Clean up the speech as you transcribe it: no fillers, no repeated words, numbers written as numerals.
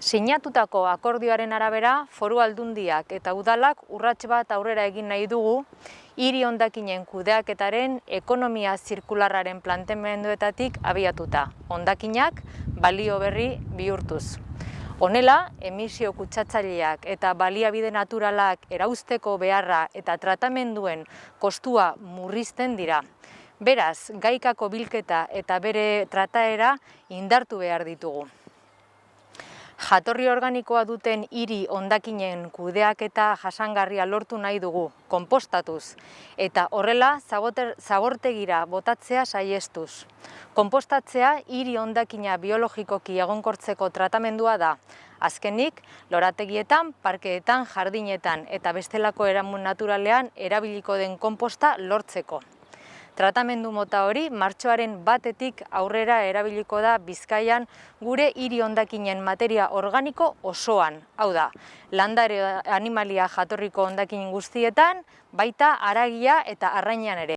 Sinatutako akordioaren arabera, Foru Aldundiak eta udalak urrats bat aurrera egin nahi dugu, hiri hondakinen kudeaketaren ekonomia zirkularraren planteamenduetatik abiatuta, hondakinak balio berri bihurtuz. Honela, emisio kutsatzaileak eta baliabide naturalak erauzteko beharra eta tratamenduen kostua murrizten dira. Beraz, gaikako bilketa eta bere trataera indartu behar ditugu. Jatorri organikoa duten hiri hondakinen kudeaketa jasangarria lortu nahi dugu, konpostatuz, eta horrela zabortegira botatzea saihestuz. Konpostatzea hiri hondakina biologikoki egonkortzeko tratamendua da. Azkenik, lorategietan, parkeetan, jardinetan eta bestelako eramun naturalean erabiliko den konposta lortzeko. Tratamendu mota hori martxoaren 1 aurrera erabiliko da Bizkaian gure hiri hondakinen materia organiko osoan. Hau da, landare animalia jatorriko hondakin guztietan, baita haragia eta arrainean ere.